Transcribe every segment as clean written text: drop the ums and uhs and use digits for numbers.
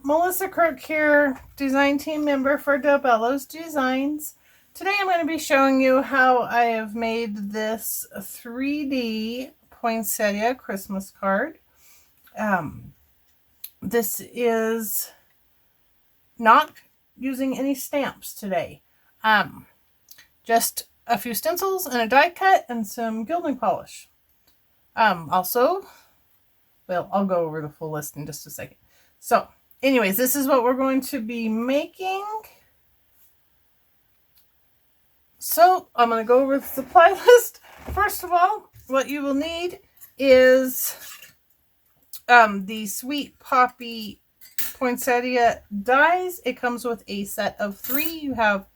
Melissa Crook here, design team member for Bello's Designs. Today I'm going to be showing you how I have made this 3D poinsettia Christmas card. This is not using any stamps today. Just a few stencils and a die cut and some gilding polish. Also, well, I'll go over the full list in just a second. So, anyways, this is what we're going to be making. So, I'm going to go over the supply list. First of all, what you will need is the Sweet Poppy Poinsettia dies. It comes with a set of 3. You have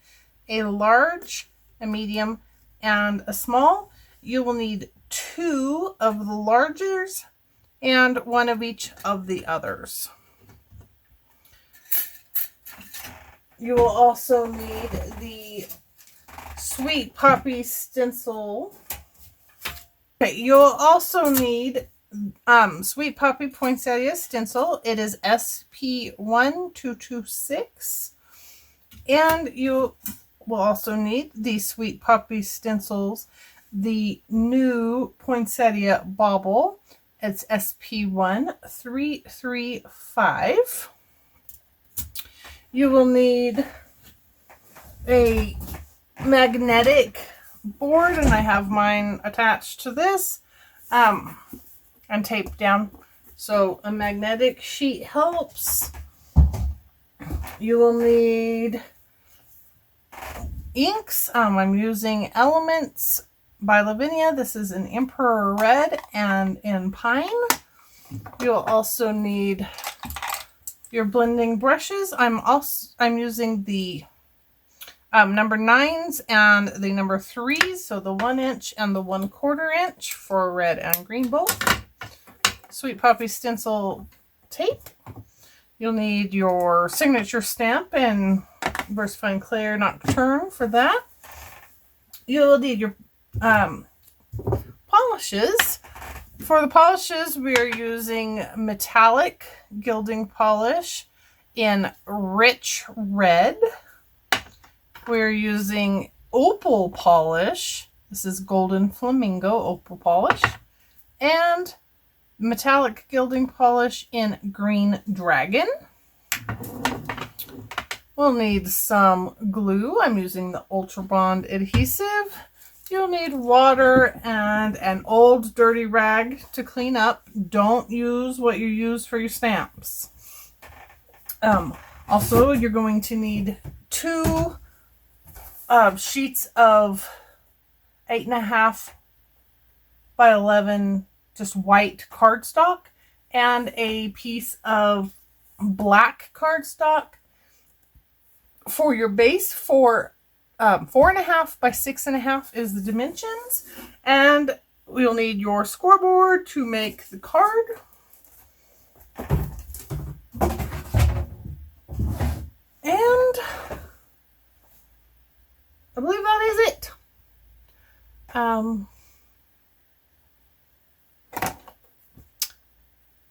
a large, a medium, and a small. You will need 2 of the largers and 1 of each of the others. You will also need the Sweet Poppy stencil. Okay, you'll also need Sweet Poppy Poinsettia stencil. It is SP1226. And you will also need the Sweet Poppy stencils, the new Poinsettia Bauble. It's SP1335. You will need a magnetic board, and I have mine attached to this and taped down. So a magnetic sheet helps. You will need inks. I'm using Elements by Lavinia. This is an Emperor Red and in Pine. You'll also need your blending brushes. I'm using the number 9s and the number 3s, so the 1 inch and the 1/4 inch for red and green both. Sweet Poppy stencil tape. You'll need your signature stamp and VersaFine Clear Nocturne for that. You'll need your polishes. For the polishes, we are using metallic gilding polish in rich red. We're using opal polish. This is Golden Flamingo opal polish. And metallic gilding polish in Green Dragon. We'll need some glue. I'm using the Ultra Bond Adhesive. You'll need water and an old dirty rag to clean up. Don't use what you use for your stamps. Also, you're going to need 2 sheets of 8.5 by 11 just white cardstock and a piece of black cardstock for your base. For 4.5 by 6.5 is the dimensions, and we'll need your scoreboard to make the card. And I believe that is it.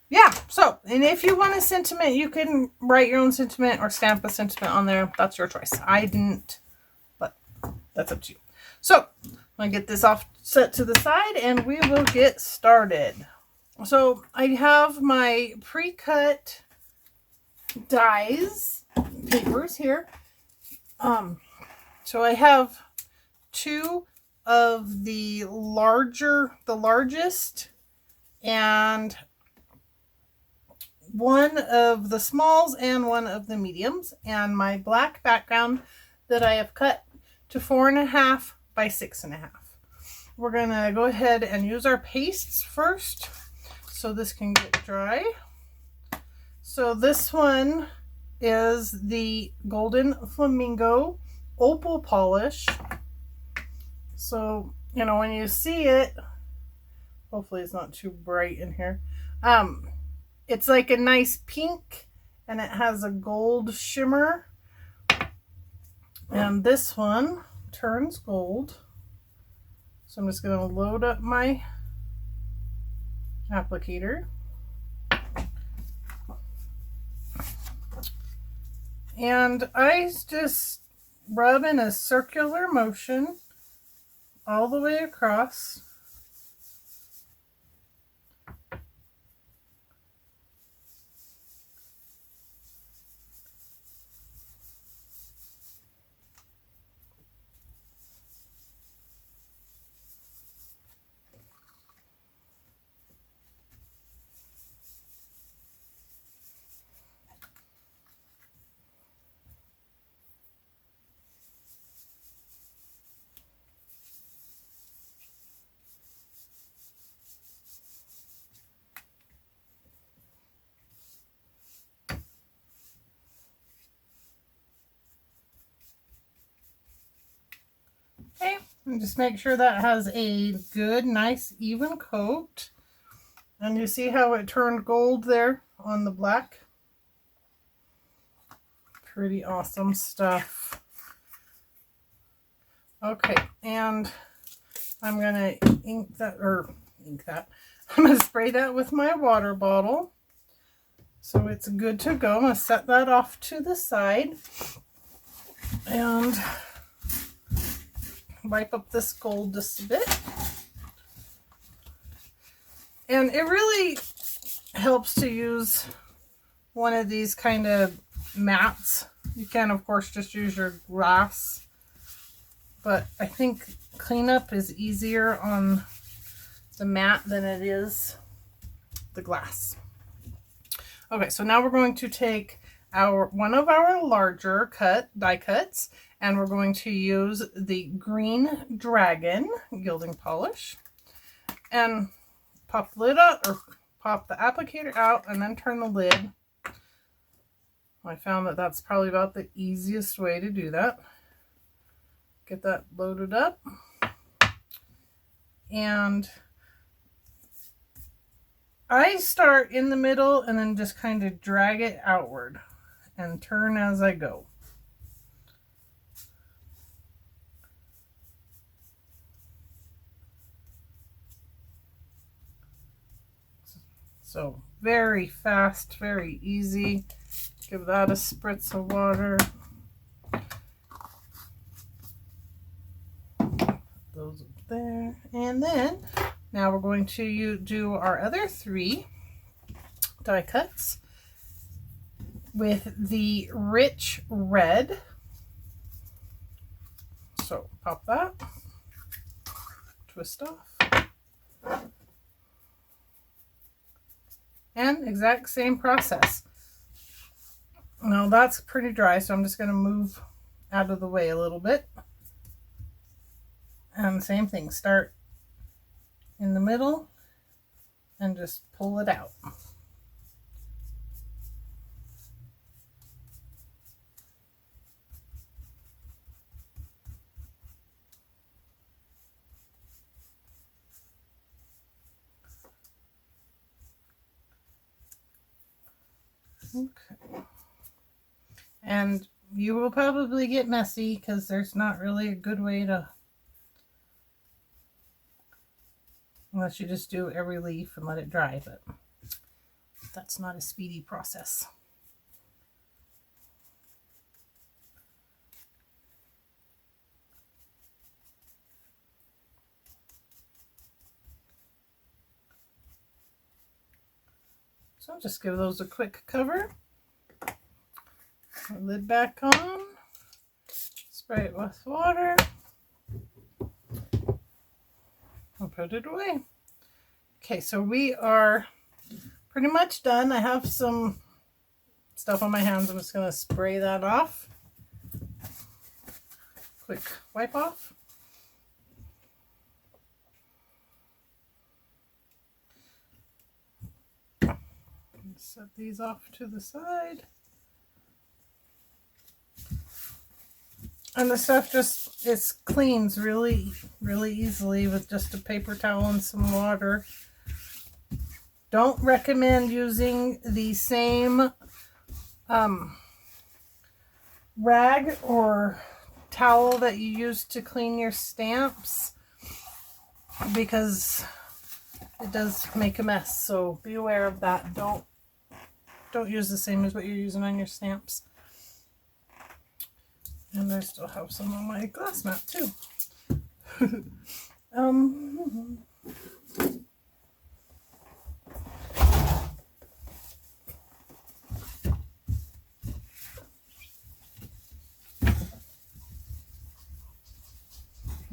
Yeah, so, and if you want a sentiment, you can write your own sentiment or stamp a sentiment on there. That's your choice. I didn't, but that's up to you. So, I'm going to get this off set to the side and we will get started. So, I have my pre-cut dies papers here. So I have 2 of the largest, and 1 of the smalls and 1 of the mediums, and my black background that I have cut to 4.5 by 6.5. We're going to go ahead and use our pastes first so this can get dry. So this one is the Golden Flamingo opal polish. So, you know, when you see it, hopefully it's not too bright in here. It's like a nice pink and it has a gold shimmer. And this one turns gold. So I'm just going to load up my applicator. And I just rub in a circular motion all the way across. Okay, and just make sure that has a good, nice, even coat. And you see how it turned gold there on the black? Pretty awesome stuff. Okay, and I'm gonna ink that. I'm gonna spray that with my water bottle. So it's good to go. I'm gonna set that off to the side. And wipe up this gold just a bit. And it really helps to use one of these kind of mats. You can, of course, just use your glass. But I think cleanup is easier on the mat than it is the glass. Okay, so now we're going to take one of our larger die cuts, and we're going to use the Green Dragon gilding polish and pop the lid up, or pop the applicator out and then turn the lid. I found that that's probably about the easiest way to do that. Get that loaded up, and I start in the middle and then just kind of drag it outward and turn as I go. So very fast, very easy. Give that a spritz of water. Those up there. And then now we're going to do our other 3 die cuts with the rich red. So pop that, twist off, and exact same process. Now that's pretty dry, so I'm just going to move out of the way a little bit. And same thing, start in the middle and just pull it out. Okay. And you will probably get messy because there's not really a good way to, unless you just do every leaf and let it dry, but that's not a speedy process. So I'll just give those a quick cover. Lid back on. Spray it with water. I'll put it away. Okay, so we are pretty much done. I have some stuff on my hands. I'm just going to spray that off. Quick wipe off. Set these off to the side. And the stuff it cleans really easily with just a paper towel and some water. Don't recommend using the same rag or towel that you use to clean your stamps, because it does make a mess. So be aware of that. Don't use the same as what you're using on your stamps. And I still have some on my glass mat too.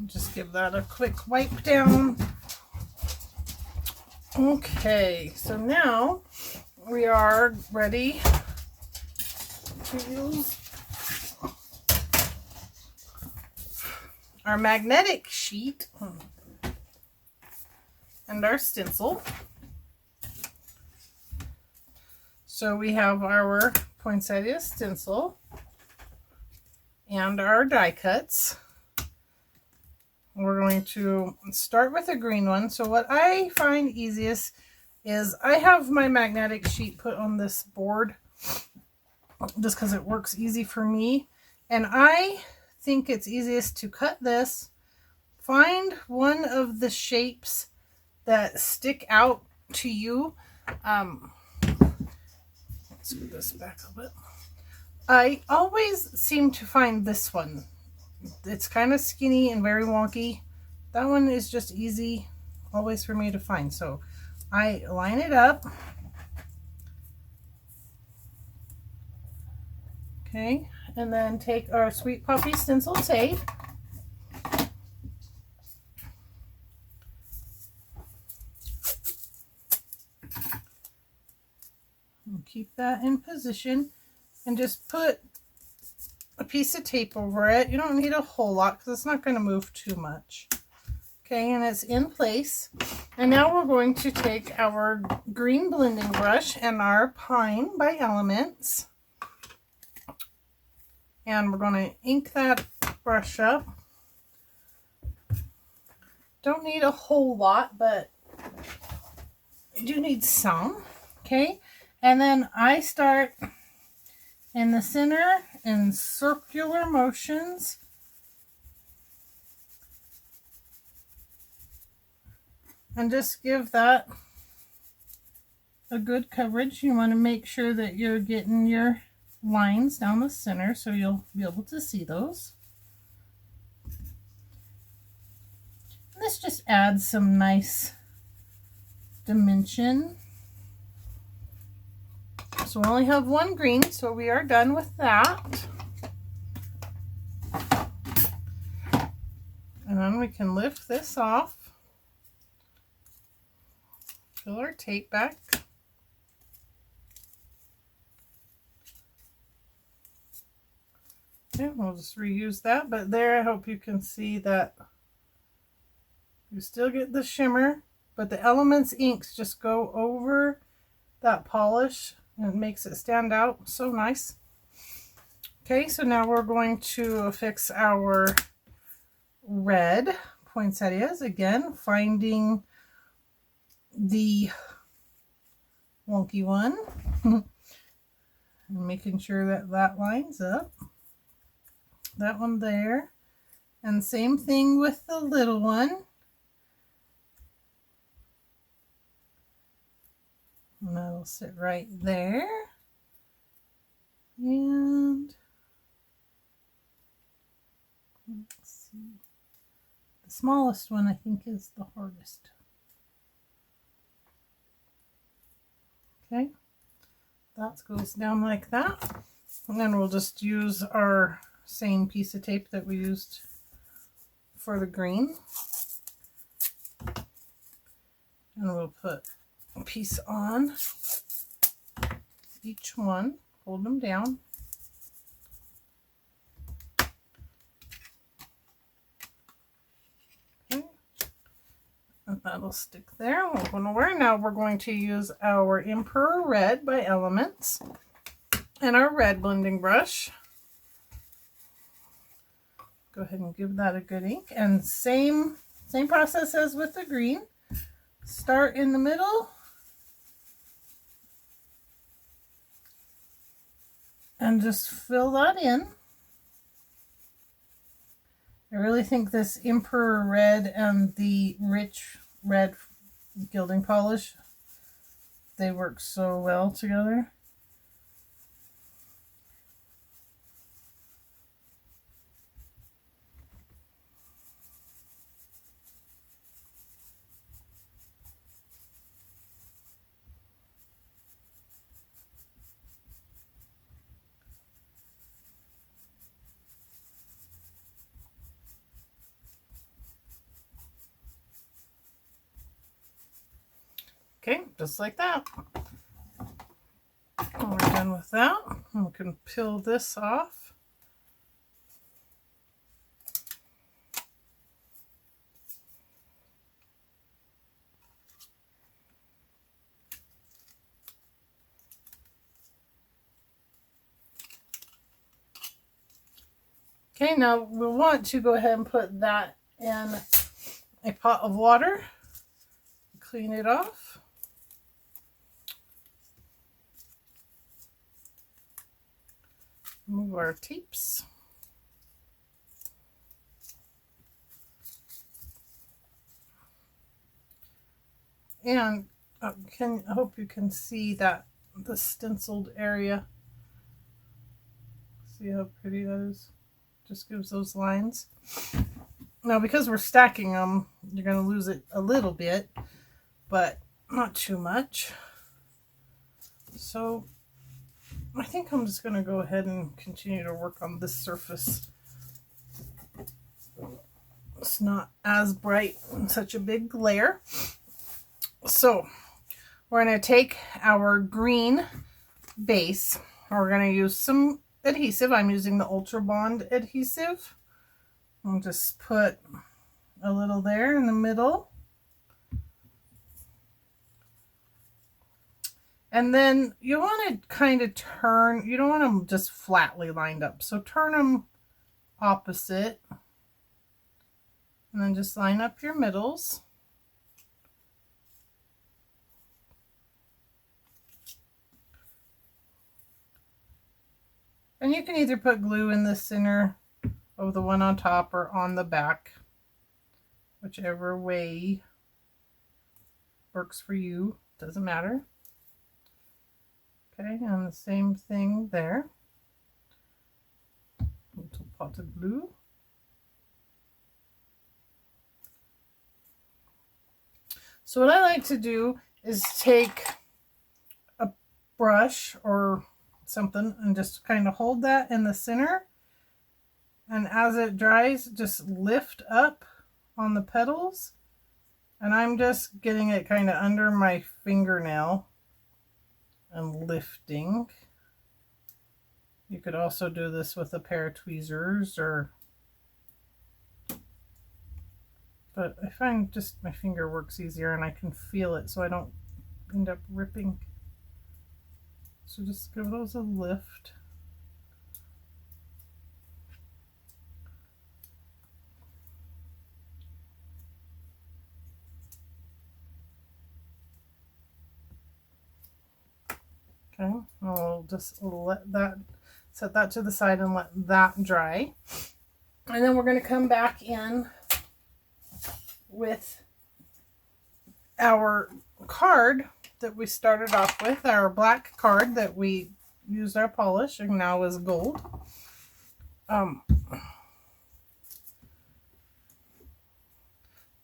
Just give that a quick wipe down. Okay, so now we are ready to use our magnetic sheet and our stencil. So we have our Poinsettia stencil and our die cuts. We're going to start with a green one. So what I find easiest is I have my magnetic sheet put on this board just because it works easy for me. And I think it's easiest to cut this, find one of the shapes that stick out to you. Let's put this back a bit. I always seem to find this one. It's kind of skinny and very wonky. That one is just easy always for me to find. So I line it up. Okay, and then take our Sweet Puppy stencil tape. And keep that in position and just put a piece of tape over it. You don't need a whole lot because it's not going to move too much. Okay, and it's in place. And now we're going to take our green blending brush and our Pine by Elements. And we're going to ink that brush up. Don't need a whole lot, but you do need some. Okay, and then I start in the center in circular motions. And just give that a good coverage. You want to make sure that you're getting your lines down the center so you'll be able to see those. This just adds some nice dimension. So we only have one green, so we are done with that. And then we can lift this off. Peel our tape back. Okay, we'll just reuse that, but there I hope you can see that you still get the shimmer, but the Elements inks just go over that polish and it makes it stand out so nice. Okay, so now we're going to affix our red poinsettias, again finding the wonky one and making sure that that lines up. That one there, and same thing with the little one. And that'll sit right there. And let's see, the smallest one I think is the hardest. Okay, that goes down like that, and then we'll just use our same piece of tape that we used for the green, and we'll put a piece on each one, hold them down. Okay, and that'll stick there. We're going to wear. Now we're going to use our Emperor Red by Elements and our red blending brush. Go ahead and give that a good ink, and same process as with the green. Start in the middle and just fill that in. I really think this Emperor Red and the rich red gilding polish, they work so well together. Okay, just like that. And we're done with that. We can peel this off. Okay, now we want to go ahead and put that in a pot of water. Clean it off. Move our tapes. And I hope you can see that the stenciled area. See how pretty that is? Just gives those lines. Now, because we're stacking them, you're going to lose it a little bit, but not too much. So I think I'm just going to go ahead and continue to work on this surface. It's not as bright and such a big glare. So we're going to take our green base. We're going to use some adhesive. I'm using the Ultra Bond adhesive. I'll just put a little there in the middle. And then you want to kind of turn, you don't want them just flatly lined up. So turn them opposite. And then just line up your middles. And you can either put glue in the center of the one on top or on the back, whichever way works for you, doesn't matter. Okay, and the same thing there. Little pot of glue. So what I like to do is take a brush or something and just kind of hold that in the center, and as it dries just lift up on the petals, and I'm just getting it kind of under my fingernail and lifting. You could also do this with a pair of tweezers, but I find just my finger works easier and I can feel it so I don't end up ripping. So just give those a lift. Okay, I'll just let that, set that to the side and let that dry. And then we're going to come back in with our card that we started off with, our black card that we used our polish and now is gold.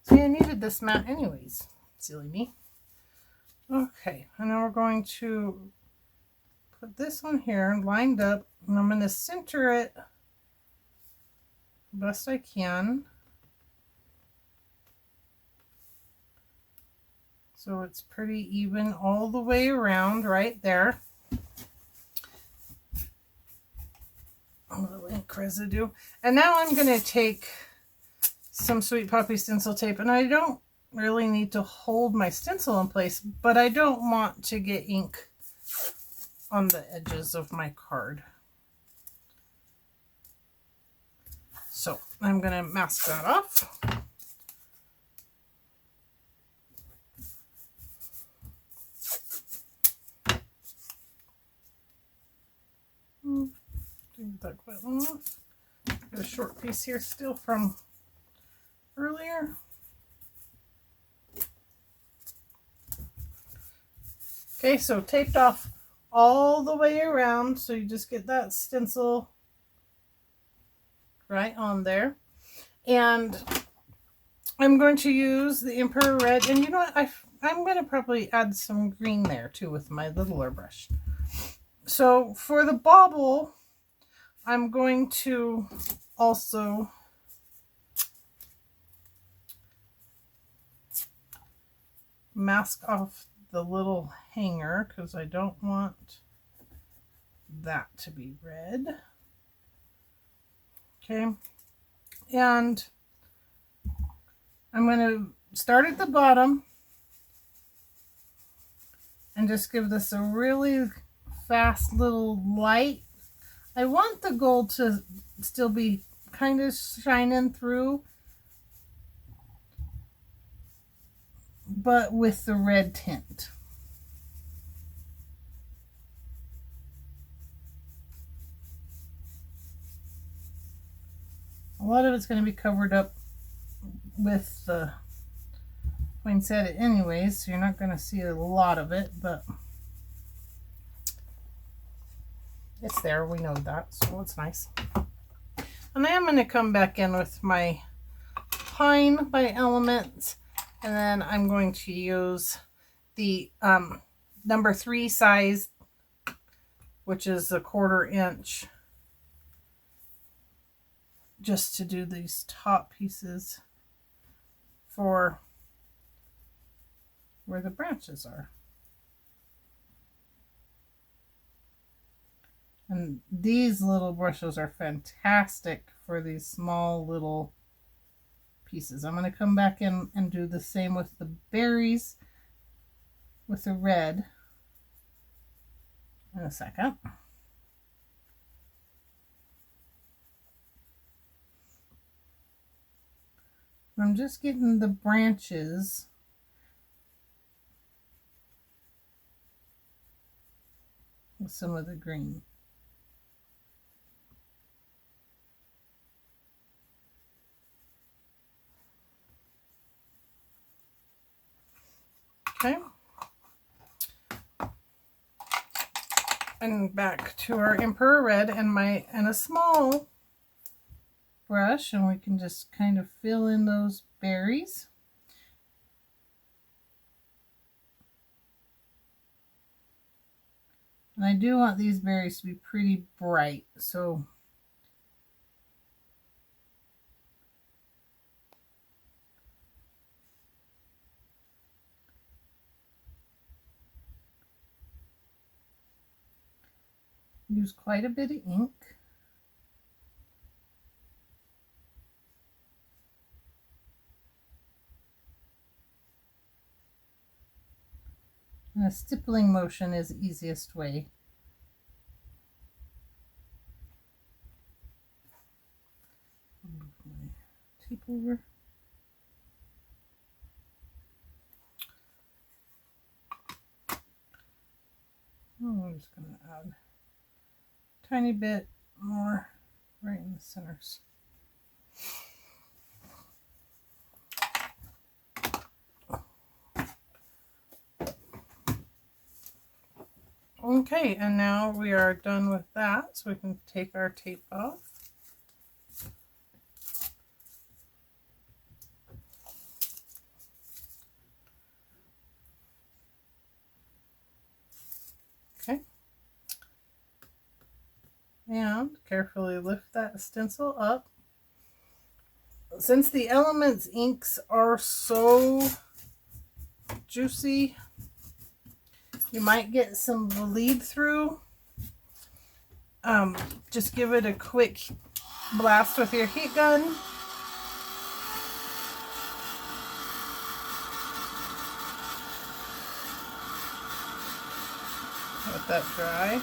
See, I needed this mat anyways, silly me. Okay, and then we're going to put this one here lined up, and I'm going to center it best I can. So it's pretty even all the way around right there. A little ink residue. And now I'm going to take some Sweet Poppy stencil tape, and I don't really need to hold my stencil in place, but I don't want to get ink on the edges of my card. So I'm going to mask that off. Take that quite long off. Got a short piece here still from earlier. Okay, so taped off all the way around, so you just get that stencil right on there. And I'm going to use the Emperor Red, and you know what, I'm going to probably add some green there too with my littler brush. So for the bauble, I'm going to also mask off the little hanger because I don't want that to be red. Okay, and I'm going to start at the bottom and just give this a really fast little light. I want the gold to still be kind of shining through, but with the red tint. A lot of it's going to be covered up with the poinsettia anyways, so you're not going to see a lot of it, but it's there. We know that, so it's nice. And I am going to come back in with my Pine by Elements, and then I'm going to use the number 3 size, which is a 1/4 inch, just to do these top pieces for where the branches are. And these little brushes are fantastic for these small little pieces. I'm going to come back in and do the same with the berries with the red in a second. I'm just getting the branches with some of the green. Okay. And back to our Emperor Red and a small brush, and we can just kind of fill in those berries. And I do want these berries to be pretty bright, so use quite a bit of ink. And a stippling motion is the easiest way. Move my tape over. Oh, I'm just going to add a tiny bit more right in the centers. Okay, and now we are done with that, so we can take our tape off. Okay. And carefully lift that stencil up. Since the Elements inks are so juicy, you might get some bleed through. Just give it a quick blast with your heat gun. Let that dry.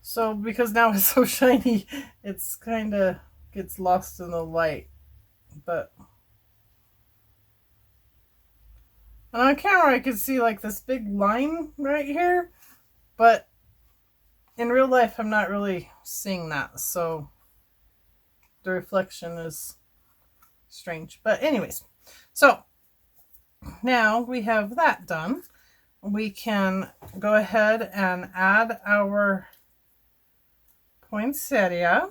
So because now it's so shiny, it's kind of gets lost in the light. But on camera I could see like this big line right here, but in real life I'm not really seeing that, so the reflection is strange. But anyways, so now we have that done. We can go ahead and add our poinsettia.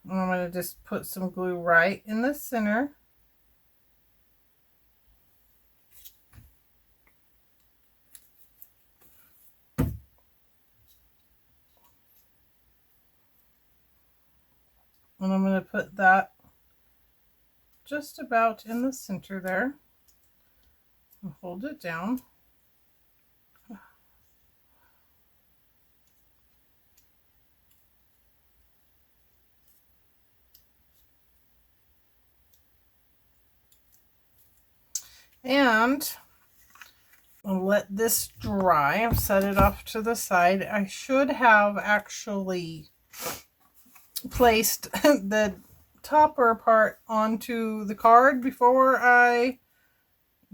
I'm going to just put some glue right in the center. And I'm going to put that just about in the center there and hold it down. And I'll let this dry. I've set it off to the side. I should have actually placed the topper part onto the card before I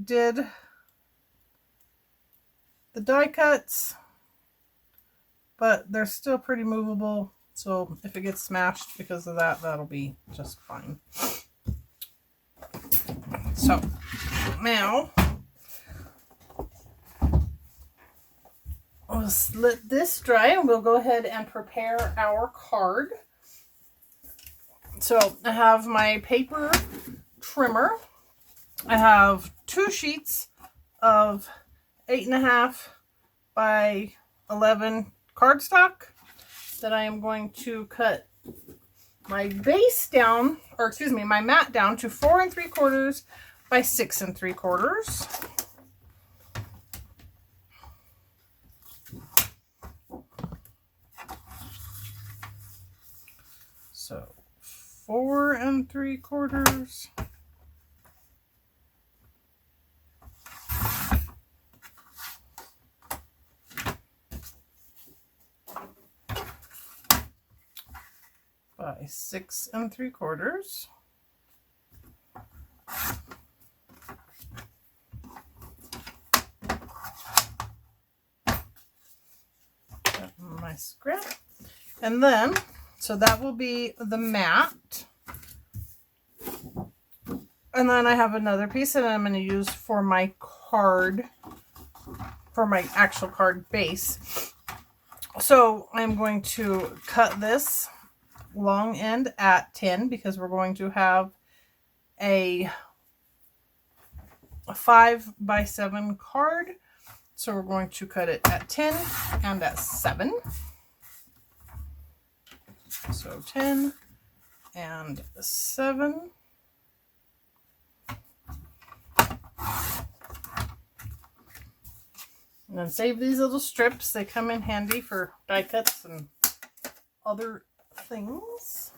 did the die cuts, but they're still pretty movable, so if it gets smashed because of that, that'll be just fine. So now let's let this dry and we'll go ahead and prepare our card. So I have my paper trimmer. I have 2 sheets of 8.5 by 11 cardstock that I am going to cut my base down, or excuse me, my mat down to 4 3/4 by 6 3/4. So 4 3/4. By 6 3/4. My scrap. And then, so that will be the mat. And then I have another piece that I'm going to use for my card, for my actual card base. So I'm going to cut this long end at 10 because we're going to have a 5 by 7 card. So we're going to cut it at 10 and at 7. So 10 and 7. And then save these little strips. They come in handy for die cuts and other things.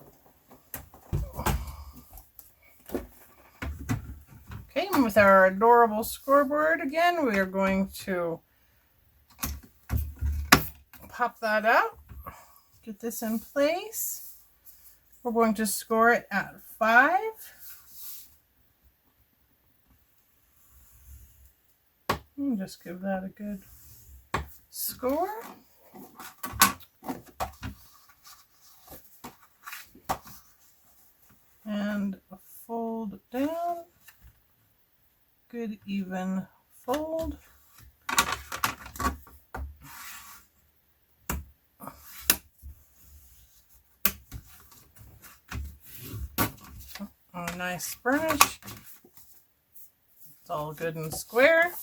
Okay, and with our adorable scoreboard again, we are going to pop that out, get this in place. We're going to score it at 5. And just give that a good score. And fold down. Good even fold. A nice burnish. It's all good and square.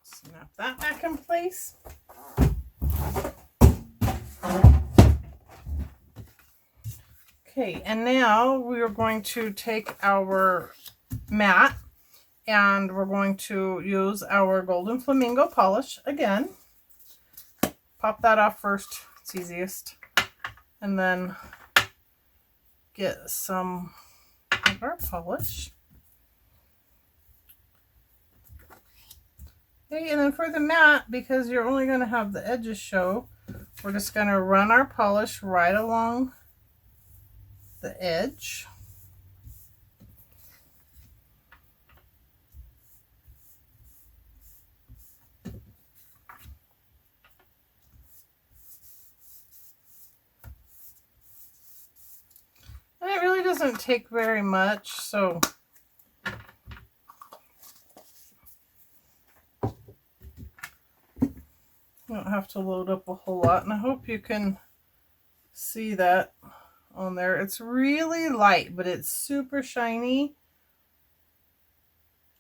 Snap that back in place. Okay, and now we are going to take our mat and we're going to use our Golden Flamingo polish again. Pop that off first, it's easiest. And then get some of our polish. Okay, and then for the mat, because you're only going to have the edges show, we're just going to run our polish right along the edge. And it really doesn't take very much, so you don't have to load up a whole lot. And I hope you can see that on there. It's really light, but it's super shiny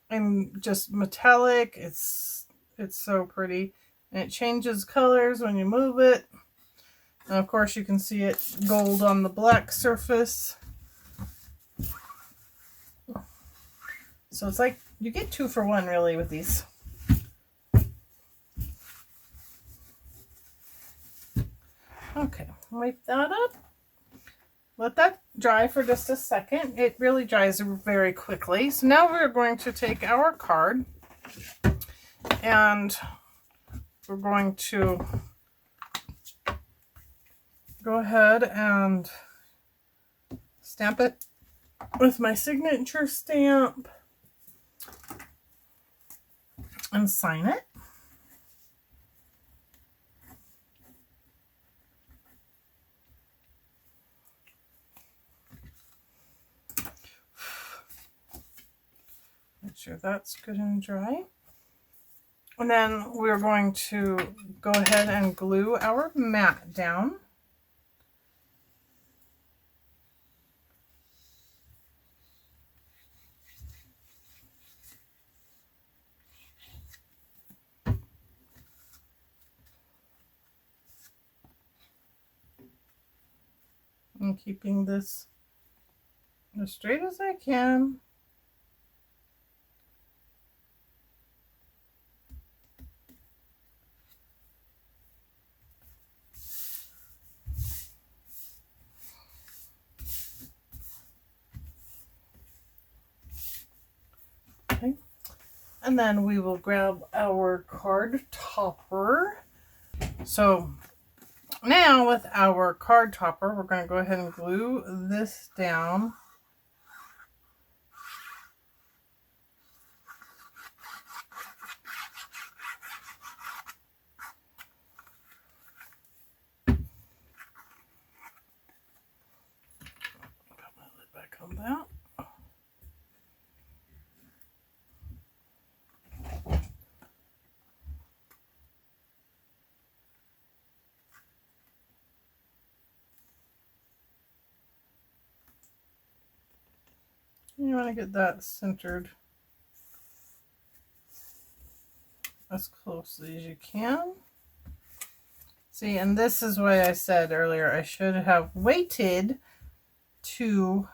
and just metallic. It's so pretty, and it changes colors when you move it. And of course you can see it gold on the black surface. So it's like you get 2 for 1 really with these. Okay, wipe that up. Let that dry for just a second. It really dries very quickly. So now we're going to take our card and we're going to go ahead and stamp it with my signature stamp and sign it. Make sure that's good and dry. And then we're going to go ahead and glue our mat down. I'm keeping this as straight as I can. Okay. And then we will grab our card topper. So now with our card topper, we're going to go ahead and glue this down. Put my lid back on that. You want to get that centered as closely as you can. See, and this is why I said earlier I should have waited to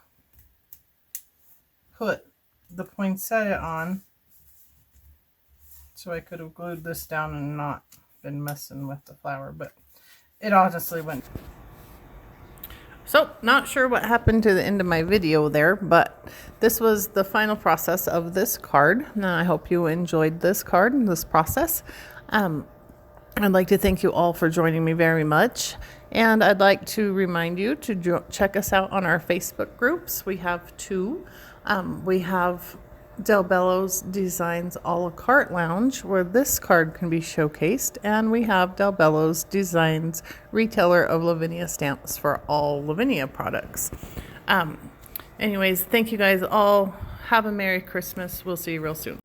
put the poinsettia on so I could have glued this down and not been messing with the flower, but it honestly went. So, not sure what happened to the end of my video there, but this was the final process of this card. And I hope you enjoyed this card and this process. I'd like to thank you all for joining me very much. And I'd like to remind you to check us out on our Facebook groups. We have 2. We have Bello's Designs a la carte lounge where this card can be showcased, and we have Bello's Designs retailer of Lavinia stamps for all Lavinia products. Anyways, thank you guys all. Have a Merry Christmas. We'll see you real soon.